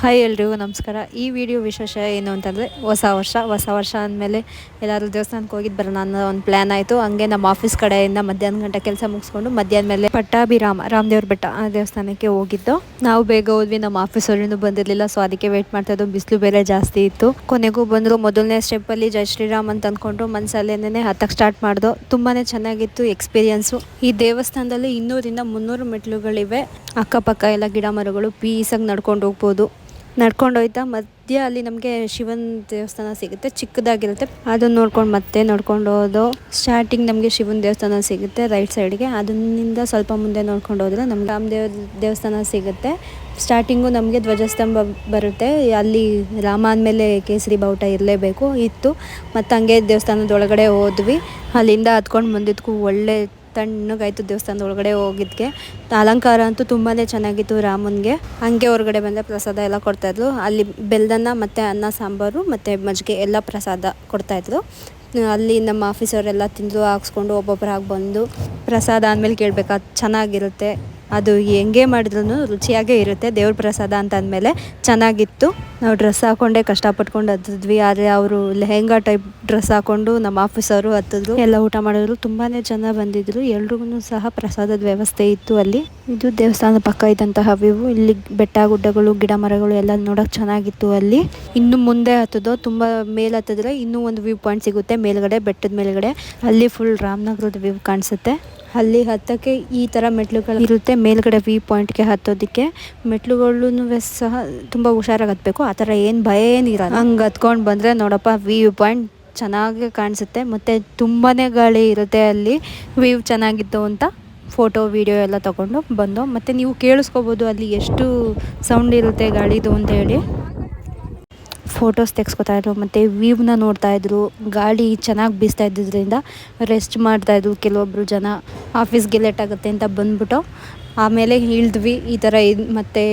Hi ಎಲ್ರಿಗೂ ನಮಸ್ಕಾರ. ಈ ವಿಡಿಯೋ ವಿಶೇಷ ಏನು ಅಂತಂದರೆ ಹೊಸ ವರ್ಷ ಅಂದಮೇಲೆ ಎಲ್ಲರೂ ದೇವಸ್ಥಾನಕ್ಕೆ ಹೋಗಿದ್ದು ಬರೋಣ ಅನ್ನೋ ಒಂದು ಪ್ಲ್ಯಾನ್ ಆಯಿತು. ಹಂಗೆ ನಮ್ಮ ಆಫೀಸ್ ಕಡೆಯಿಂದ ಮಧ್ಯಾಹ್ನ ಗಂಟೆ ಕೆಲಸ ಮುಗಿಸ್ಕೊಂಡು ಮಧ್ಯಾಹ್ನ ಮೇಲೆ ರಾಮದೇವ್ರ ಬೆಟ್ಟ ಆ ದೇವಸ್ಥಾನಕ್ಕೆ ಹೋಗಿದ್ದು. ನಾವು ಬೇಗ ಹೋದ್ವಿ, ನಮ್ಮ ಆಫೀಸ್ ಅವ್ರಿನ್ನೂ ಬಂದಿರಲಿಲ್ಲ. ಸೊ ಅದಕ್ಕೆ ವೆಯ್ಟ್ ಮಾಡ್ತಾಯಿದ್ದು. ಬಿಸಿಲು ಬೇರೆ ಜಾಸ್ತಿ ಇತ್ತು. ಕೊನೆಗೂ ಬಂದರು. ಮೊದಲನೇ ಸ್ಟೆಪ್ಪಲ್ಲಿ ಜೈ ಶ್ರೀರಾಮ್ ಅಂತ ಅಂದ್ಕೊಂಡು ಮನಸ್ಸಲ್ಲೇನೆ ಹತ್ತಕ್ಕೆ ಸ್ಟಾರ್ಟ್ ಮಾಡ್ದು. ತುಂಬಾ ಚೆನ್ನಾಗಿತ್ತು ಎಕ್ಸ್ಪೀರಿಯನ್ಸು. ಈ ದೇವಸ್ಥಾನದಲ್ಲಿ 200-300 ಮೆಟ್ಲುಗಳಿವೆ. ಅಕ್ಕಪಕ್ಕ ಎಲ್ಲ ಗಿಡ ಮರಗಳು, ಪೀಸಾಗಿ ನಡ್ಕೊಂಡು ಹೋಗ್ಬೋದು. ನಡ್ಕೊಂಡು ಹೋಯ್ತಾ ಮಧ್ಯ ಅಲ್ಲಿ ನಮಗೆ ಶಿವನ ದೇವಸ್ಥಾನ ಸಿಗುತ್ತೆ, ಚಿಕ್ಕದಾಗಿರುತ್ತೆ. ಅದನ್ನು ನೋಡ್ಕೊಂಡು ಮತ್ತೆ ನಡ್ಕೊಂಡು ಹೋದು. ಸ್ಟಾರ್ಟಿಂಗ್ ನಮಗೆ ಶಿವನ ದೇವಸ್ಥಾನ ಸಿಗುತ್ತೆ ರೈಟ್ ಸೈಡ್ಗೆ. ಅದನ್ನಿಂದ ಸ್ವಲ್ಪ ಮುಂದೆ ನೋಡ್ಕೊಂಡು ಹೋದರೆ ನಮ್ಗೆ ರಾಮದೇವ್ರ ದೇವಸ್ಥಾನ ಸಿಗುತ್ತೆ. ಸ್ಟಾರ್ಟಿಂಗು ನಮಗೆ ಧ್ವಜಸ್ತಂಭ ಬರುತ್ತೆ. ಅಲ್ಲಿ ರಾಮ ಅಂದಮೇಲೆ ಕೇಸರಿ ಬಾವುಟ ಇರಲೇಬೇಕು ಇತ್ತು. ಮತ್ತು ಹಂಗೆ ದೇವಸ್ಥಾನದೊಳಗಡೆ ಹೋದ್ವಿ. ಅಲ್ಲಿಂದ ಹತ್ಕೊಂಡು ಮುಂದಿದ್ಕು ಒಳ್ಳೆ ತಣ್ಣಗಾಯಿತು. ದೇವಸ್ಥಾನದ ಒಳಗಡೆ ಹೋಗಿದ್ದಕ್ಕೆ ಅಲಂಕಾರ ಅಂತೂ ತುಂಬಾ ಚೆನ್ನಾಗಿತ್ತು ರಾಮನಿಗೆ. ಹಂಗೆ ಹೊರಗಡೆ ಬಂದರೆ ಪ್ರಸಾದ ಎಲ್ಲ ಕೊಡ್ತಾಯಿದ್ರು. ಅಲ್ಲಿ ಬೆಲ್ದನ್ನ ಮತ್ತು ಅನ್ನ ಸಾಂಬಾರು ಮತ್ತು ಮಜ್ಜಿಗೆ ಎಲ್ಲ ಪ್ರಸಾದ ಕೊಡ್ತಾಯಿದ್ರು. ಅಲ್ಲಿ ನಮ್ಮ ಆಫೀಸವರೆಲ್ಲ ತಿಂದು ಹಾಕ್ಸ್ಕೊಂಡು ಒಬ್ಬೊಬ್ಬರಾಗಿ ಬಂದು ಪ್ರಸಾದ ಆದಮೇಲೆ ಕೇಳಬೇಕಾ ಚೆನ್ನಾಗಿರುತ್ತೆ. ಅದು ಹೆಂಗೆ ಮಾಡಿದ್ರೂ ರುಚಿಯಾಗೇ ಇರುತ್ತೆ. ದೇವ್ರ ಪ್ರಸಾದ ಅಂತ ಅಂದಮೇಲೆ ಚೆನ್ನಾಗಿತ್ತು. ನಾವು ಡ್ರೆಸ್ ಹಾಕ್ಕೊಂಡೇ ಕಷ್ಟಪಟ್ಕೊಂಡು ಹತ್ತಿದ್ವಿ. ಆದರೆ ಅವರು ಲೆಹೆಂಗಾ ಟೈಪ್ ಡ್ರೆಸ್ ಹಾಕ್ಕೊಂಡು ನಮ್ಮ ಆಫೀಸವರು ಹತ್ತಿದ್ರು. ಎಲ್ಲ ಊಟ ಮಾಡಿದ್ರು. ತುಂಬಾ ಜನ ಬಂದಿದ್ದರು. ಎಲ್ರಿಗೂ ಸಹ ಪ್ರಸಾದದ ವ್ಯವಸ್ಥೆ ಇತ್ತು ಅಲ್ಲಿ. ಇದು ದೇವಸ್ಥಾನದ ಪಕ್ಕ ಇದ್ದಂತಹ ವ್ಯೂ. ಇಲ್ಲಿ ಬೆಟ್ಟ ಗುಡ್ಡಗಳು, ಗಿಡ ಮರಗಳು ಎಲ್ಲ ನೋಡೋಕೆ ಚೆನ್ನಾಗಿತ್ತು. ಅಲ್ಲಿ ಇನ್ನು ಮುಂದೆ ಹತ್ತೋದು, ತುಂಬ ಮೇಲೆ ಹತ್ತಿದ್ರೆ ಇನ್ನೂ ಒಂದು ವ್ಯೂ ಪಾಯಿಂಟ್ ಸಿಗುತ್ತೆ ಮೇಲ್ಗಡೆ, ಬೆಟ್ಟದ ಮೇಲ್ಗಡೆ. ಅಲ್ಲಿ ಫುಲ್ ರಾಮನಗರದ ವ್ಯೂ ಕಾಣಿಸುತ್ತೆ. ಅಲ್ಲಿ ಹತ್ತಕ್ಕೆ ಈ ಥರ ಮೆಟ್ಲುಗಳು ಇರುತ್ತೆ. ಮೇಲ್ಗಡೆ ವ್ಯೂ ಪಾಯಿಂಟ್ಗೆ ಹತ್ತೋದಕ್ಕೆ ಮೆಟ್ಲುಗಳೂ ಸಹ ತುಂಬ ಹುಷಾರಾಗಿ ಹತ್ತಬೇಕು. ಆ ಥರ ಏನು ಭಯ ಏನಿರಲ್ಲ. ಹಂಗೆ ಹತ್ಕೊಂಡು ಬಂದರೆ ನೋಡಪ್ಪ ವ್ಯೂ ಪಾಯಿಂಟ್ ಚೆನ್ನಾಗಿ ಕಾಣಿಸುತ್ತೆ. ಮತ್ತು ತುಂಬಾ ಗಾಳಿ ಇರುತ್ತೆ ಅಲ್ಲಿ. ವ್ಯೂ ಚೆನ್ನಾಗಿತ್ತು ಅಂತ ಫೋಟೋ ವೀಡಿಯೋ ಎಲ್ಲ ತೊಗೊಂಡು ಬಂದು. ಮತ್ತು ನೀವು ಕೇಳಿಸ್ಕೋಬೋದು ಅಲ್ಲಿ ಎಷ್ಟು ಸೌಂಡ್ ಇರುತ್ತೆ ಗಾಳಿದು ಅಂತ ಹೇಳಿ. ಫೋಟೋಸ್ ತೆಗೆಸ್ಕೊತಾಯಿದ್ರು ಮತ್ತು ವ್ಯೂನ ನೋಡ್ತಾಯಿದ್ರು. ಗಾಳಿ ಚೆನ್ನಾಗಿ ಬೀಸ್ತಾ ಇದ್ದಿದ್ದರಿಂದ ರೆಸ್ಟ್ ಮಾಡ್ತಾಯಿದ್ರು ಕೆಲವೊಬ್ಬರು ಜನ. ಆಫೀಸ್ಗೆ ಲೇಟ್ ಆಗುತ್ತೆ ಅಂತ ಬಂದ್ಬಿಟ್ಟು ಆಮೇಲೆ ಇಳಿದ್ವಿ. ಈ ಥರ ಮತ್ತು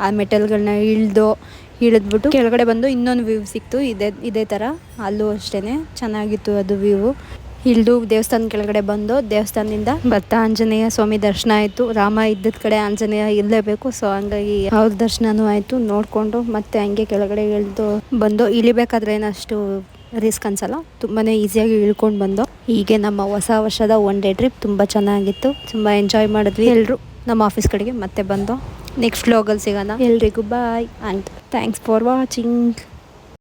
ಆ ಮೆಟಲ್ಗಳನ್ನ ಇಳಿದ್ಬಿಟ್ಟು ಕೆಳಗಡೆ ಬಂದು ಇನ್ನೊಂದು ವ್ಯೂ ಸಿಕ್ತು. ಇದೇ ಥರ ಅಲ್ಲೂ ಅಷ್ಟೇ ಚೆನ್ನಾಗಿತ್ತು ಅದು ವ್ಯೂ. ಇಳಿದು ದೇವಸ್ಥಾನ ಕೆಳಗಡೆ ಬಂದು ದೇವಸ್ಥಾನದಿಂದ ಆಂಜನೇಯ ಸ್ವಾಮಿ ದರ್ಶನ ಆಯಿತು. ರಾಮ ಇದ್ದದ ಕಡೆ ಆಂಜನೇಯ ಇರಲೇಬೇಕು. ಸೊ ಹಂಗಾಗಿ ಅವ್ರ ದರ್ಶನವೂ ಆಯಿತು. ನೋಡಿಕೊಂಡು ಮತ್ತೆ ಹಂಗೆ ಕೆಳಗಡೆ ಇಳಿದು ಬಂದು. ಇಳಿಬೇಕಾದ್ರೆ ಏನಷ್ಟು ರಿಸ್ಕ್ ಅನ್ಸಲ್ಲ, ತುಂಬಾ ಈಸಿಯಾಗಿ ಇಳ್ಕೊಂಡು ಬಂದು. ಹೀಗೆ ನಮ್ಮ ಹೊಸ ವರ್ಷದ ಒನ್ ಡೇ ಟ್ರಿಪ್ ತುಂಬ ಚೆನ್ನಾಗಿತ್ತು. ತುಂಬ ಎಂಜಾಯ್ ಮಾಡಿದ್ವಿ ಎಲ್ಲರೂ. ನಮ್ಮ ಆಫೀಸ್ ಕಡೆಗೆ ಮತ್ತೆ ಬಂದು ನೆಕ್ಸ್ಟ್ ವ್ಲಾಗಲ್ಲಿ ಸಿಗೋಣ. ಎಲ್ರಿಗೂ boy and thanks for watching.